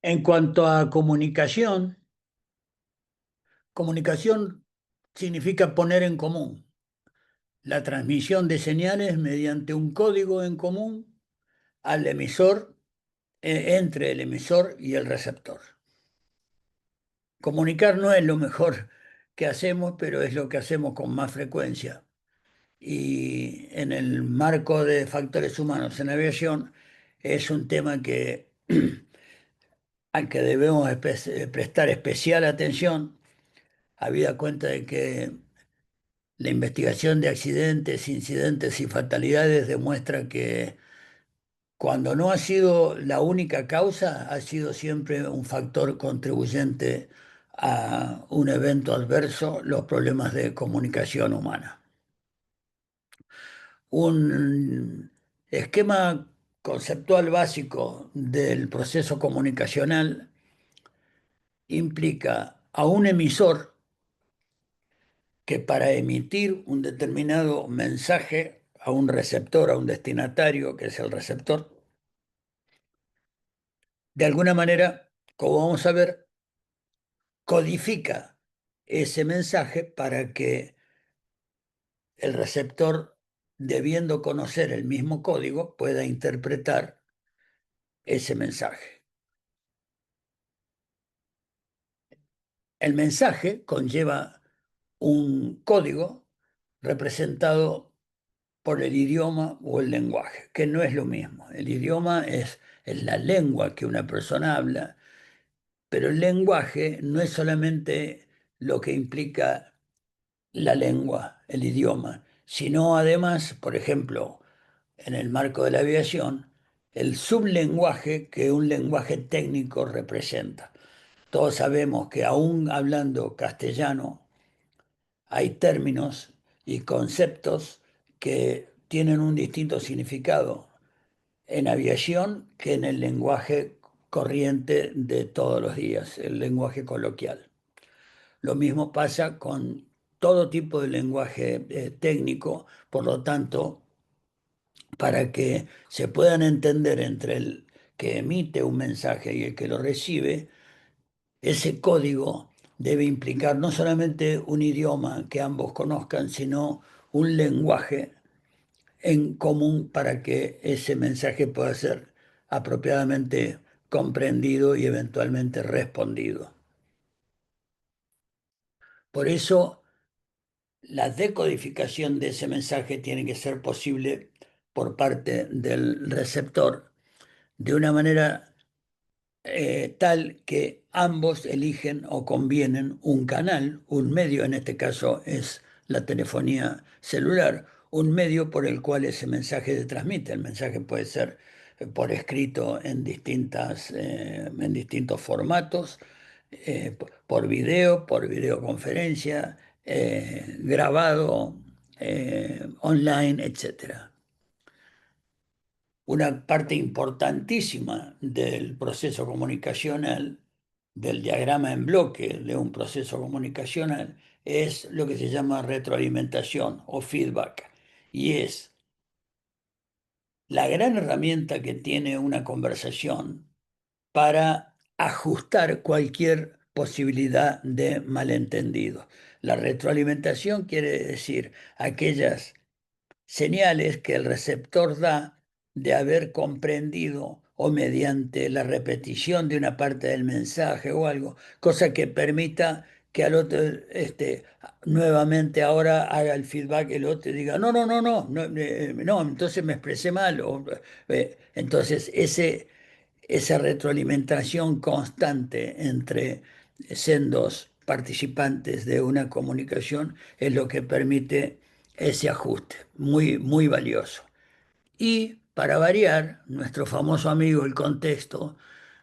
En cuanto a comunicación, comunicación significa poner en común la transmisión de señales mediante un código en común al emisor, entre el emisor y el receptor. Comunicar no es lo mejor que hacemos, pero es lo que hacemos con más frecuencia. Y en el marco de factores humanos en aviación es un tema al que debemos prestar especial atención, habida cuenta de que la investigación de accidentes, incidentes y fatalidades demuestra que cuando no ha sido la única causa, ha sido siempre un factor contribuyente a un evento adverso, los problemas de comunicación humana. Un esquema conceptual básico del proceso comunicacional implica a un emisor que para emitir un determinado mensaje a un receptor, a un destinatario, que es el receptor, de alguna manera, como vamos a ver, codifica ese mensaje para que el receptor, debiendo conocer el mismo código, pueda interpretar ese mensaje. El mensaje conlleva un código representado por el idioma o el lenguaje, que no es lo mismo. El idioma es la lengua que una persona habla, pero el lenguaje no es solamente lo que implica la lengua, el idioma, sino además, por ejemplo, en el marco de la aviación, el sublenguaje que un lenguaje técnico representa. Todos sabemos que aún hablando castellano hay términos y conceptos que tienen un distinto significado en aviación que en el lenguaje corriente de todos los días, el lenguaje coloquial. Lo mismo pasa con todo tipo de lenguaje técnico, por lo tanto, para que se puedan entender entre el que emite un mensaje y el que lo recibe, ese código debe implicar no solamente un idioma que ambos conozcan, sino un lenguaje en común para que ese mensaje pueda ser apropiadamente comprendido y eventualmente respondido. Por eso, la decodificación de ese mensaje tiene que ser posible por parte del receptor de una manera tal que ambos eligen o convienen un canal, un medio, en este caso es la telefonía celular, un medio por el cual ese mensaje se transmite. El mensaje puede ser por escrito en distintos formatos, por video, por videoconferencia, grabado, online, etcétera. Una parte importantísima del proceso comunicacional, del diagrama en bloque de un proceso comunicacional, es lo que se llama retroalimentación o feedback. Y es la gran herramienta que tiene una conversación para ajustar cualquier posibilidad de malentendido. La retroalimentación quiere decir aquellas señales que el receptor da de haber comprendido o mediante la repetición de una parte del mensaje o algo, cosa que permita que al otro, nuevamente ahora haga el feedback, el otro y diga, no, no, no, no, no, no, entonces me expresé mal. Entonces, esa retroalimentación constante entre sendos participantes de una comunicación es lo que permite ese ajuste, muy, muy valioso. Y para variar, nuestro famoso amigo el contexto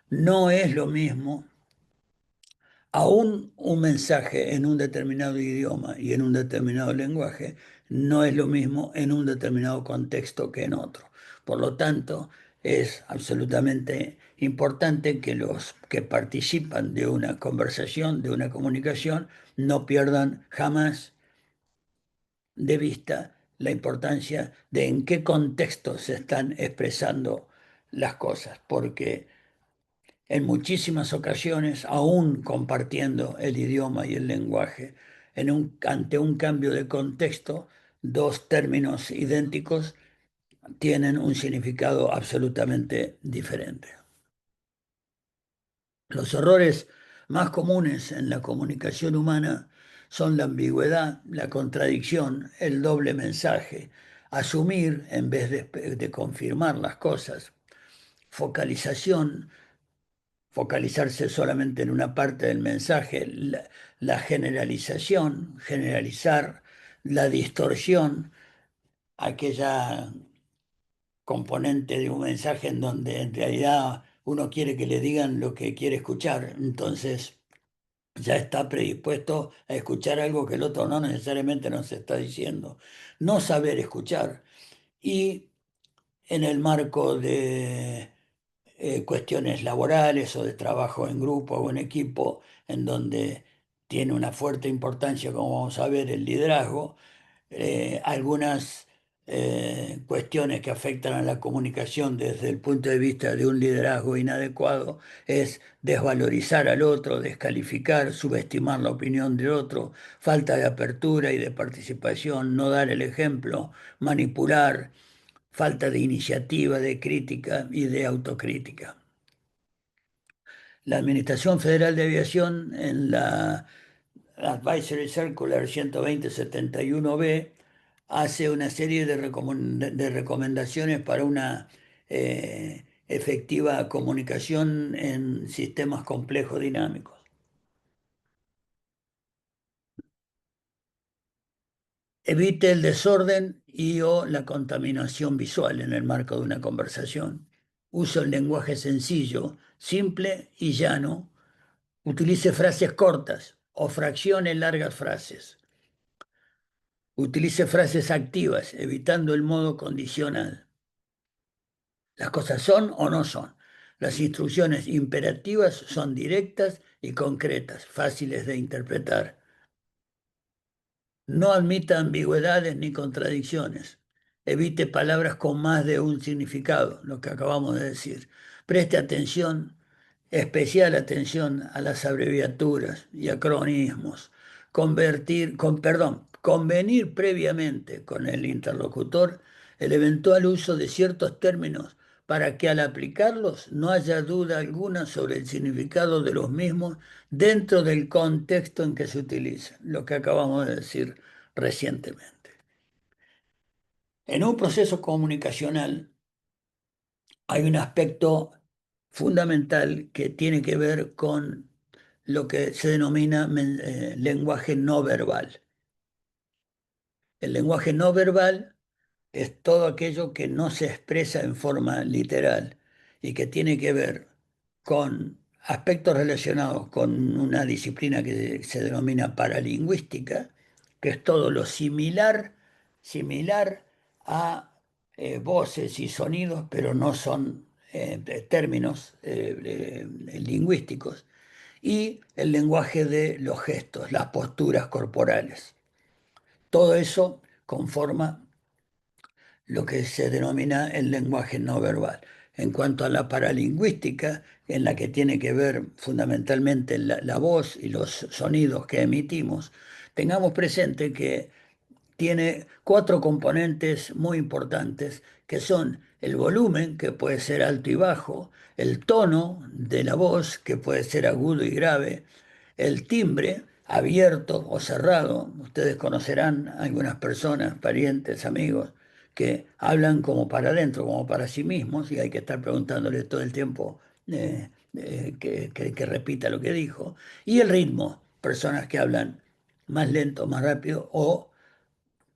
no es lo mismo, aún un mensaje en un determinado idioma y en un determinado lenguaje no es lo mismo en un determinado contexto que en otro. Por lo tanto, es absolutamente importante que los que participan de una conversación, de una comunicación, no pierdan jamás de vista la importancia de en qué contexto se están expresando las cosas, porque en muchísimas ocasiones, aún compartiendo el idioma y el lenguaje, ante un cambio de contexto, dos términos idénticos tienen un significado absolutamente diferente. Los errores más comunes en la comunicación humana son la ambigüedad, la contradicción, el doble mensaje, asumir en vez de confirmar las cosas, focalización, focalizarse solamente en una parte del mensaje, la generalización, generalizar, la distorsión, aquella componente de un mensaje en donde en realidad uno quiere que le digan lo que quiere escuchar, entonces ya está predispuesto a escuchar algo que el otro no necesariamente nos está diciendo. No saber escuchar. Y en el marco de cuestiones laborales o de trabajo en grupo o en equipo, en donde tiene una fuerte importancia, como vamos a ver, el liderazgo, algunas cuestiones que afectan a la comunicación desde el punto de vista de un liderazgo inadecuado es desvalorizar al otro, descalificar, subestimar la opinión del otro, falta de apertura y de participación, no dar el ejemplo, manipular, falta de iniciativa, de crítica y de autocrítica. La Administración Federal de Aviación en la Advisory Circular 120-71B hace una serie de recomendaciones para una efectiva comunicación en sistemas complejos dinámicos. Evite el desorden y o la contaminación visual en el marco de una conversación. Use un lenguaje sencillo, simple y llano. Utilice frases cortas o fraccione largas frases. Utilice frases activas, evitando el modo condicional. Las cosas son o no son. Las instrucciones imperativas son directas y concretas, fáciles de interpretar. No admita ambigüedades ni contradicciones. Evite palabras con más de un significado, lo que acabamos de decir. Preste atención, especial atención a las abreviaturas y acronismos. Convenir previamente con el interlocutor el eventual uso de ciertos términos para que al aplicarlos no haya duda alguna sobre el significado de los mismos dentro del contexto en que se utiliza, lo que acabamos de decir recientemente. En un proceso comunicacional hay un aspecto fundamental que tiene que ver con lo que se denomina lenguaje no verbal. El lenguaje no verbal es todo aquello que no se expresa en forma literal y que tiene que ver con aspectos relacionados con una disciplina que se denomina paralingüística, que es todo lo similar a voces y sonidos, pero no son términos lingüísticos, y el lenguaje de los gestos, las posturas corporales. Todo eso conforma lo que se denomina el lenguaje no verbal. En cuanto a la paralingüística, en la que tiene que ver fundamentalmente la voz y los sonidos que emitimos, tengamos presente que tiene cuatro componentes muy importantes, que son el volumen, que puede ser alto y bajo, el tono de la voz, que puede ser agudo y grave, el timbre, abierto o cerrado. Ustedes conocerán algunas personas, parientes, amigos, que hablan como para adentro, como para sí mismos, y hay que estar preguntándole todo el tiempo que repita lo que dijo. Y el ritmo, personas que hablan más lento, más rápido o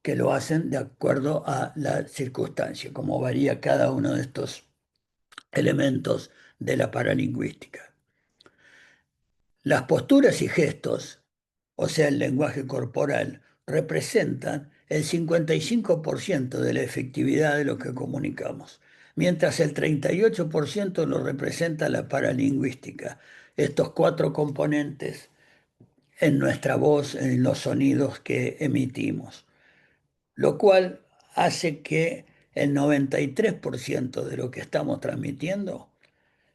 que lo hacen de acuerdo a la circunstancia, como varía cada uno de estos elementos de la paralingüística. Las posturas y gestos, o sea, el lenguaje corporal, representan el 55% de la efectividad de lo que comunicamos, mientras el 38% lo representa la paralingüística, estos cuatro componentes en nuestra voz, en los sonidos que emitimos, lo cual hace que el 93% de lo que estamos transmitiendo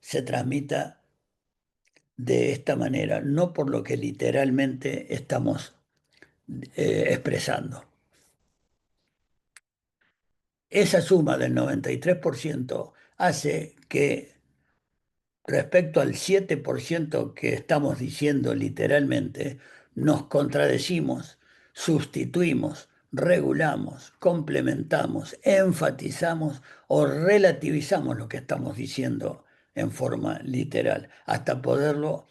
se transmita de esta manera, no por lo que literalmente estamos expresando. Esa suma del 93% hace que respecto al 7% que estamos diciendo literalmente, nos contradecimos, sustituimos, regulamos, complementamos, enfatizamos o relativizamos lo que estamos diciendo en forma literal, hasta poderlo,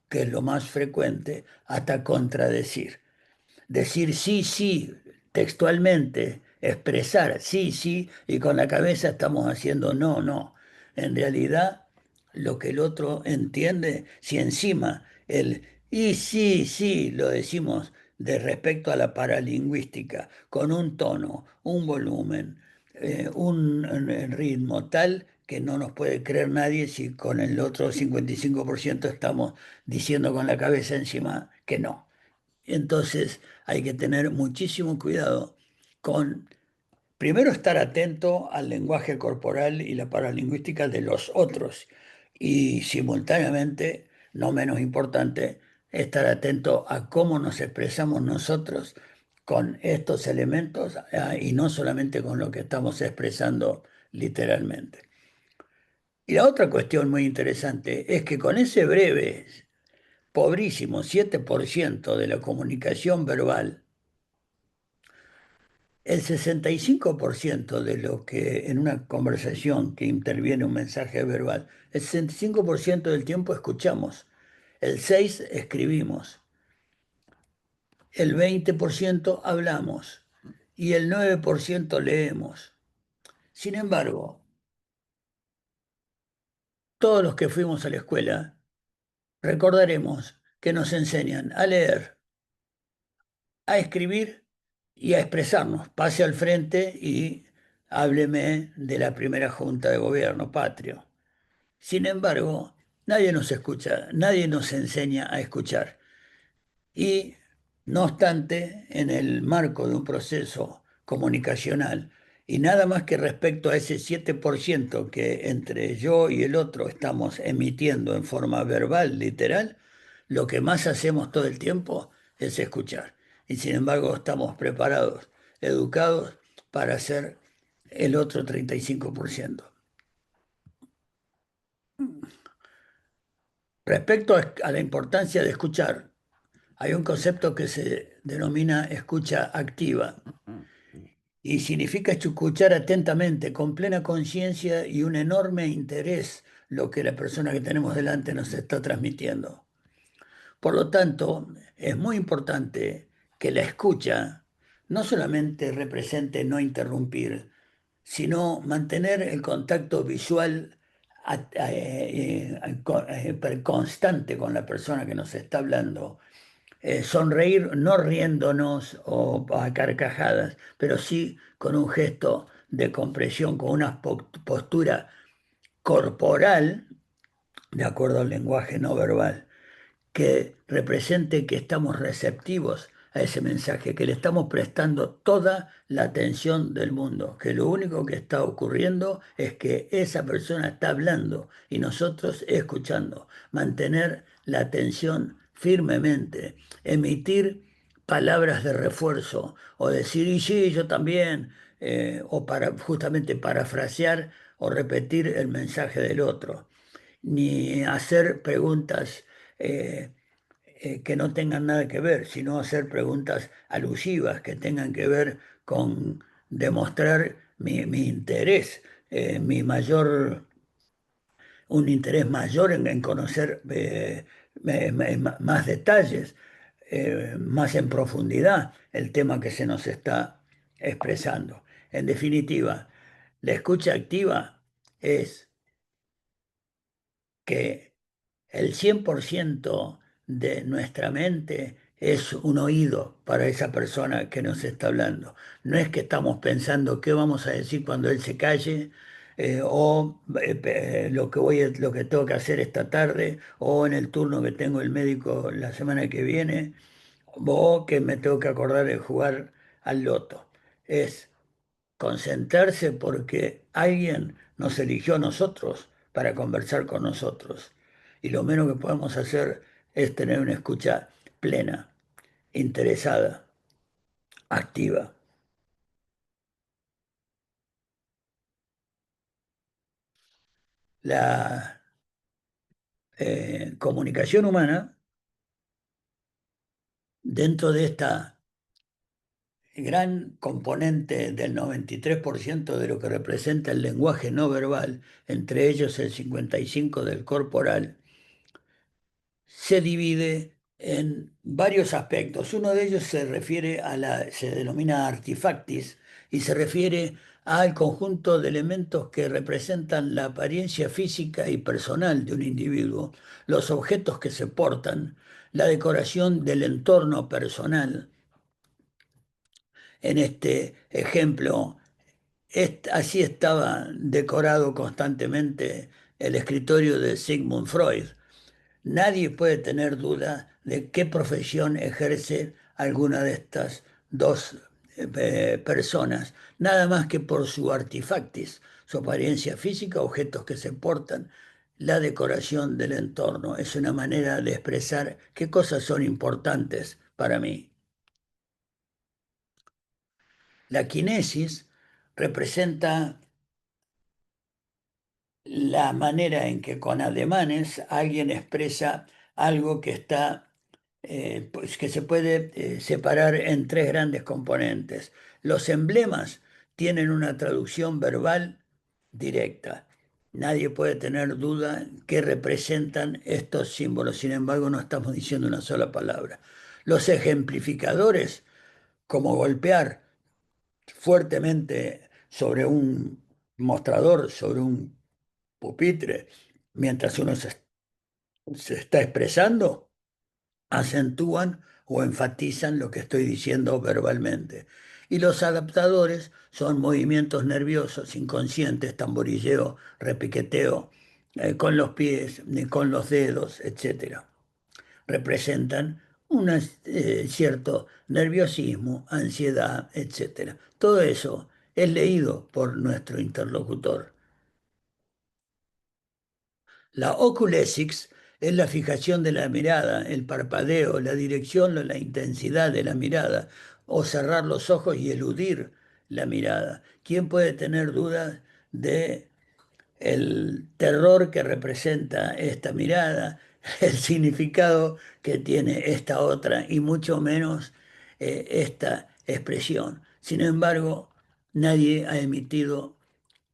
que es lo más frecuente, hasta contradecir. Decir sí, sí, textualmente, expresar sí, sí, y con la cabeza estamos haciendo no, no. En realidad, lo que el otro entiende, si encima el y sí, sí, lo decimos de respecto a la paralingüística, con un tono, un volumen, un ritmo tal que no nos puede creer nadie si con el otro 55% estamos diciendo con la cabeza encima que no. Entonces hay que tener muchísimo cuidado con, primero, estar atento al lenguaje corporal y la paralingüística de los otros y simultáneamente, no menos importante, estar atento a cómo nos expresamos nosotros con estos elementos y no solamente con lo que estamos expresando literalmente. Y la otra cuestión muy interesante es que con ese breve, pobrísimo 7% de la comunicación verbal, el 65% de lo que en una conversación que interviene un mensaje verbal, el 65% del tiempo escuchamos, el 6% escribimos, el 20% hablamos y el 9% leemos. Sin embargo, todos los que fuimos a la escuela recordaremos que nos enseñan a leer, a escribir y a expresarnos. Pase al frente y hábleme de la primera junta de gobierno patrio. Sin embargo, nadie nos escucha, nadie nos enseña a escuchar. Y no obstante, en el marco de un proceso comunicacional, y nada más que respecto a ese 7% que entre yo y el otro estamos emitiendo en forma verbal, literal, lo que más hacemos todo el tiempo es escuchar. Y sin embargo, estamos preparados, educados para hacer el otro 35%. Respecto a la importancia de escuchar, hay un concepto que se denomina escucha activa y significa escuchar atentamente, con plena conciencia y un enorme interés lo que la persona que tenemos delante nos está transmitiendo. Por lo tanto, es muy importante que la escucha no solamente represente no interrumpir, sino mantener el contacto visual constante con la persona que nos está hablando. Sonreír no riéndonos o a carcajadas, pero sí con un gesto de compresión, con una postura corporal, de acuerdo al lenguaje no verbal, que represente que estamos receptivos a ese mensaje, que le estamos prestando toda la atención del mundo, que lo único que está ocurriendo es que esa persona está hablando y nosotros escuchando. Mantener la atención firmemente, emitir palabras de refuerzo o decir, y sí, yo también, o para justamente parafrasear o repetir el mensaje del otro, ni hacer preguntas eh, que no tengan nada que ver, sino hacer preguntas alusivas que tengan que ver con demostrar mi interés, mi mayor, un interés mayor en conocer más detalles, más en profundidad el tema que se nos está expresando. En definitiva, la escucha activa es que el 100% de nuestra mente es un oído para esa persona que nos está hablando. No es que estamos pensando qué vamos a decir cuando él se calle, lo que tengo que hacer esta tarde, o en el turno que tengo el médico la semana que viene, o que me tengo que acordar de jugar al loto. Es concentrarse porque alguien nos eligió a nosotros para conversar con nosotros. y lo menos que podemos hacer es tener una escucha plena, interesada, activa. La comunicación humana, dentro de esta gran componente del 93% de lo que representa el lenguaje no verbal, entre ellos el 55% del corporal, se divide en varios aspectos. Uno de ellos se refiere se denomina artifactis y se refiere al conjunto de elementos que representan la apariencia física y personal de un individuo, los objetos que se portan, la decoración del entorno personal. En este ejemplo, así estaba decorado constantemente el escritorio de Sigmund Freud. Nadie puede tener duda de qué profesión ejerce alguna de estas dos personas, nada más que por su artifactis, su apariencia física, objetos que se portan, la decoración del entorno. Es una manera de expresar qué cosas son importantes para mí. La quinesis representa la manera en que con ademanes alguien expresa algo que está, pues que se puede separar en tres grandes componentes. Los emblemas tienen una traducción verbal directa. Nadie puede tener duda que representan estos símbolos. Sin embargo, no estamos diciendo una sola palabra. Los ejemplificadores, como golpear fuertemente sobre un mostrador, sobre un pupitre, mientras uno se está expresando, acentúan o enfatizan lo que estoy diciendo verbalmente. Y los adaptadores son movimientos nerviosos, inconscientes, tamborilleo, repiqueteo, con los pies, con los dedos, etcétera. Representan un cierto nerviosismo, ansiedad, etcétera. Todo eso es leído por nuestro interlocutor. La oculesics es la fijación de la mirada, el parpadeo, la dirección o la intensidad de la mirada, o cerrar los ojos y eludir la mirada. ¿Quién puede tener dudas de el terror que representa esta mirada, el significado que tiene esta otra y mucho menos esta expresión? Sin embargo, nadie ha emitido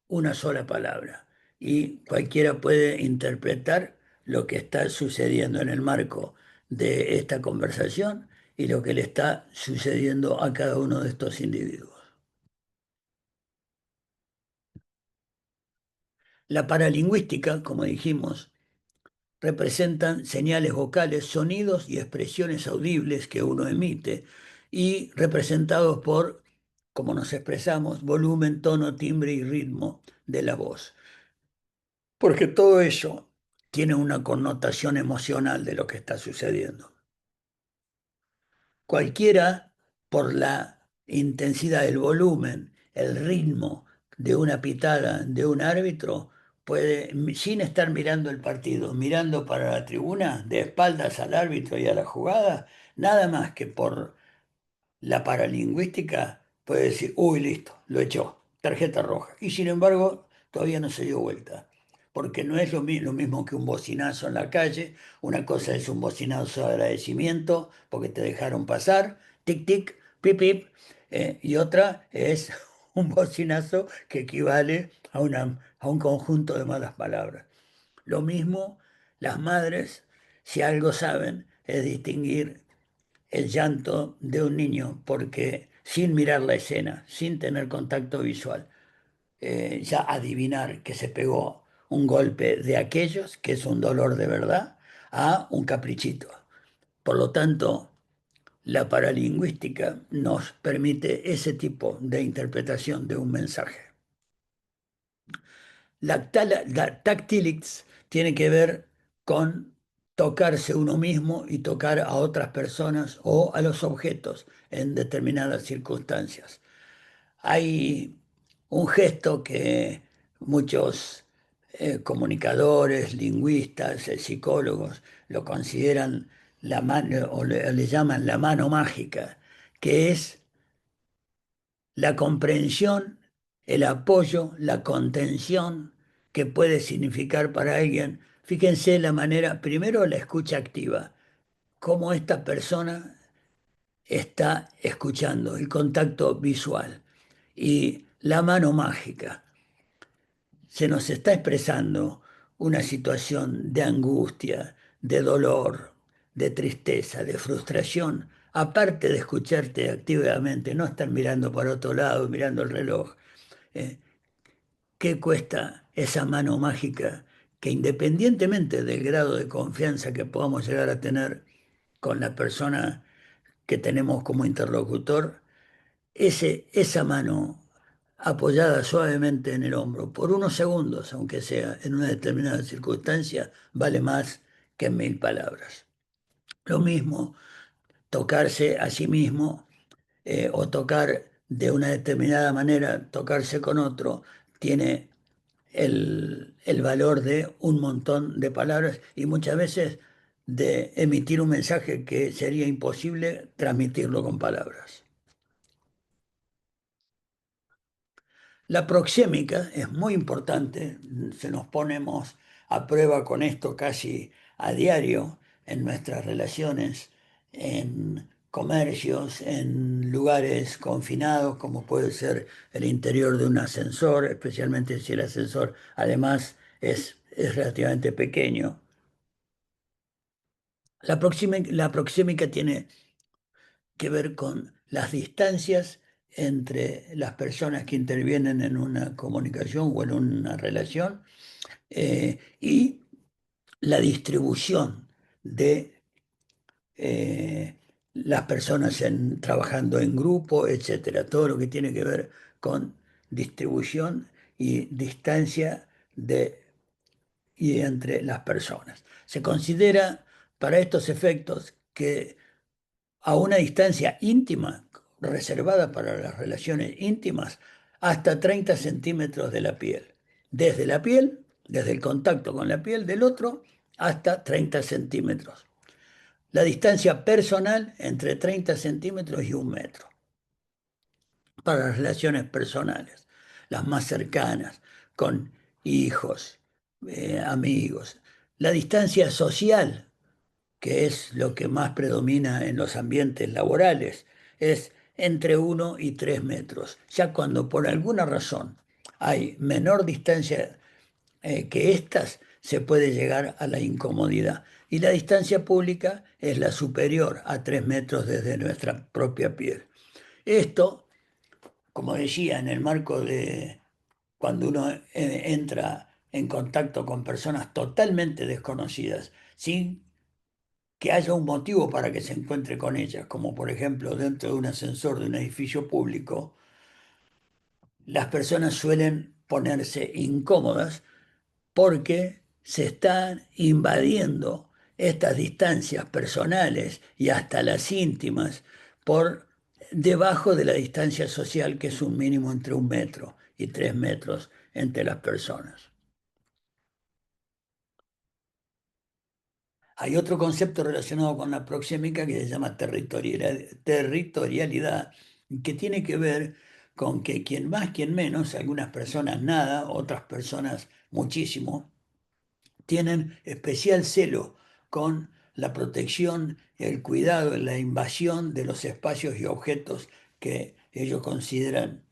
una sola palabra y cualquiera puede interpretar lo que está sucediendo en el marco de esta conversación y lo que le está sucediendo a cada uno de estos individuos. La paralingüística, como dijimos, representan señales vocales, sonidos y expresiones audibles que uno emite y representados por, como nos expresamos, volumen, tono, timbre y ritmo de la voz. Porque todo eso tiene una connotación emocional de lo que está sucediendo. Cualquiera, por la intensidad del volumen, el ritmo de una pitada de un árbitro, puede, sin estar mirando el partido, mirando para la tribuna, de espaldas al árbitro y a la jugada, nada más que por la paralingüística puede decir, uy, listo, lo echó, tarjeta roja. Y sin embargo, todavía no se dio vuelta, porque no es lo mismo que un bocinazo en la calle. Una cosa es un bocinazo de agradecimiento porque te dejaron pasar, tic, tic, pip, pip, y otra es un bocinazo que equivale a un conjunto de malas palabras. Lo mismo las madres, si algo saben, es distinguir el llanto de un niño porque sin mirar la escena, sin tener contacto visual, ya adivinar que se pegó un golpe de aquellos, que es un dolor de verdad, a un caprichito. Por lo tanto, la paralingüística nos permite ese tipo de interpretación de un mensaje. La tactilics tiene que ver con tocarse uno mismo y tocar a otras personas o a los objetos en determinadas circunstancias. Hay un gesto que muchos comunicadores, lingüistas, psicólogos, lo consideran la mano, o le llaman la mano mágica, que es la comprensión, el apoyo, la contención que puede significar para alguien. Fíjense la manera, primero la escucha activa, cómo esta persona está escuchando, el contacto visual y la mano mágica. Se nos está expresando una situación de angustia, de dolor, de tristeza, de frustración, aparte de escucharte activamente, no estar mirando para otro lado, mirando el reloj. ¿eh? ¿Qué cuesta esa mano mágica que independientemente del grado de confianza que podamos llegar a tener con la persona que tenemos como interlocutor, esa mano apoyada suavemente en el hombro por unos segundos, aunque sea en una determinada circunstancia, vale más que 1000 palabras? Lo mismo tocarse a sí mismo, o tocar de una determinada manera, tocarse con otro, tiene el valor de un montón de palabras y muchas veces de emitir un mensaje que sería imposible transmitirlo con palabras. La proxémica es muy importante, se nos ponemos a prueba con esto casi a diario en nuestras relaciones, en comercios, en lugares confinados, como puede ser el interior de un ascensor, especialmente si el ascensor además es relativamente pequeño. La proxémica tiene que ver con las distancias entre las personas que intervienen en una comunicación o en una relación, y la distribución de las personas trabajando en grupo, etcétera. Todo lo que tiene que ver con distribución y distancia y entre las personas. Se considera para estos efectos que a una distancia íntima, reservada para las relaciones íntimas, hasta 30 centímetros de la piel. Desde la piel, desde el contacto con la piel del otro, hasta 30 centímetros. La distancia personal entre 30 centímetros y 1 metro para las relaciones personales, las más cercanas, con hijos, amigos. La distancia social, que es lo que más predomina en los ambientes laborales, es entre 1 y 3 metros. Ya cuando por alguna razón hay menor distancia que estas, se puede llegar a la incomodidad. Y la distancia pública es la superior a 3 metros desde nuestra propia piel. Esto, como decía, en el marco de cuando uno entra en contacto con personas totalmente desconocidas, sin que haya un motivo para que se encuentre con ellas, como por ejemplo dentro de un ascensor de un edificio público, las personas suelen ponerse incómodas porque se están invadiendo estas distancias personales y hasta las íntimas por debajo de la distancia social, que es un mínimo entre 1 metro y 3 metros entre las personas. Hay otro concepto relacionado con la proxémica que se llama territorialidad, que tiene que ver con que quien más, quien menos, algunas personas nada, otras personas muchísimo, tienen especial celo con la protección, el cuidado, la invasión de los espacios y objetos que ellos consideran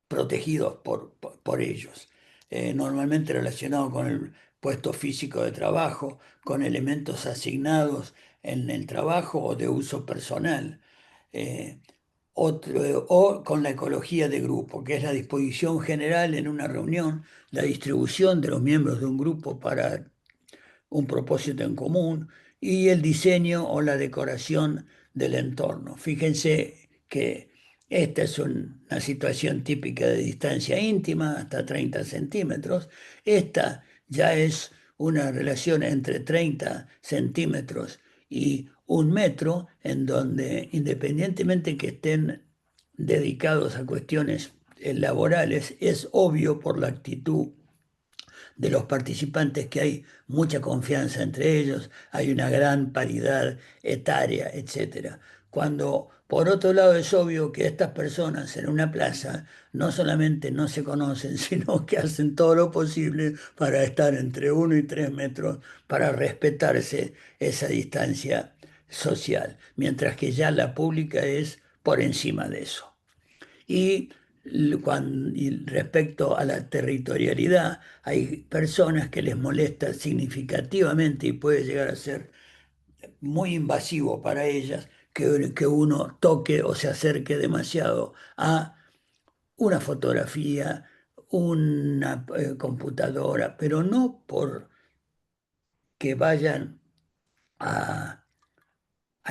protegidos por ellos. Normalmente relacionado con el puesto físico de trabajo, con elementos asignados en el trabajo o de uso personal. Eh, o con la ecología de grupo, que es la disposición general en una reunión, la distribución de los miembros de un grupo para un propósito en común y el diseño o la decoración del entorno. Fíjense que esta es una situación típica de distancia íntima, hasta 30 centímetros. Esta ya es una relación entre 30 centímetros y 1 metro, en donde independientemente que estén dedicados a cuestiones laborales, es obvio por la actitud de los participantes que hay mucha confianza entre ellos, hay una gran paridad etaria, etcétera. Cuando por otro lado es obvio que estas personas en una plaza no solamente no se conocen, sino que hacen todo lo posible para estar entre 1 y 3 metros, para respetarse esa distancia social, mientras que ya la pública es por encima de eso. Y, y respecto a la territorialidad, hay personas que les molesta significativamente y puede llegar a ser muy invasivo para ellas que uno toque o se acerque demasiado a una fotografía, una computadora, pero no porque vayan a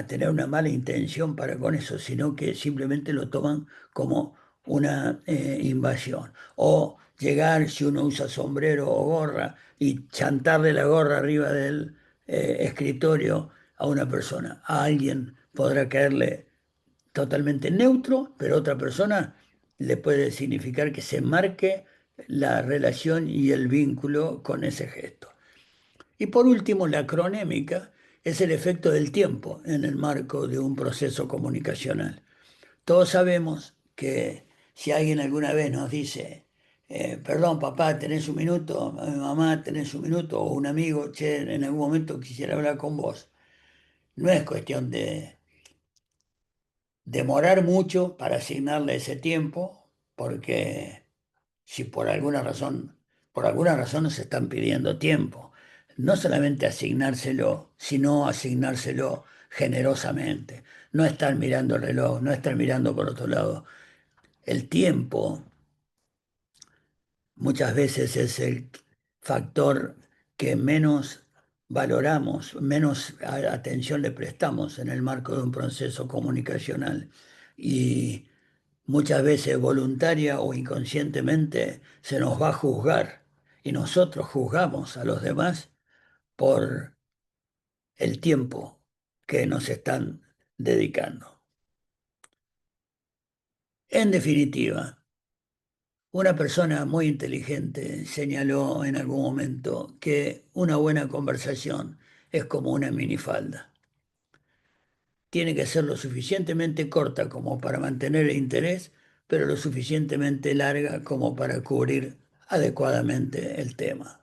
tener una mala intención para con eso, sino que simplemente lo toman como una invasión. O llegar, si uno usa sombrero o gorra, y chantarle la gorra arriba del escritorio a una persona. A alguien podrá caerle totalmente neutro, pero a otra persona le puede significar que se marque la relación y el vínculo con ese gesto. Y por último, la cronémica es el efecto del tiempo en el marco de un proceso comunicacional. Todos sabemos que si alguien alguna vez nos dice, perdón papá, tenés un minuto, mamá, tenés un minuto, o un amigo, che, en algún momento quisiera hablar con vos, no es cuestión de demorar mucho para asignarle ese tiempo, porque si por alguna razón nos están pidiendo tiempo. No solamente asignárselo, sino asignárselo generosamente. No estar mirando el reloj, no estar mirando por otro lado. El tiempo muchas veces es el factor que menos valoramos, menos atención le prestamos en el marco de un proceso comunicacional. Y muchas veces voluntaria o inconscientemente se nos va a juzgar y nosotros juzgamos a los demás por el tiempo que nos están dedicando. En definitiva, una persona muy inteligente señaló en algún momento que una buena conversación es como una minifalda. Tiene que ser lo suficientemente corta como para mantener el interés, pero lo suficientemente larga como para cubrir adecuadamente el tema.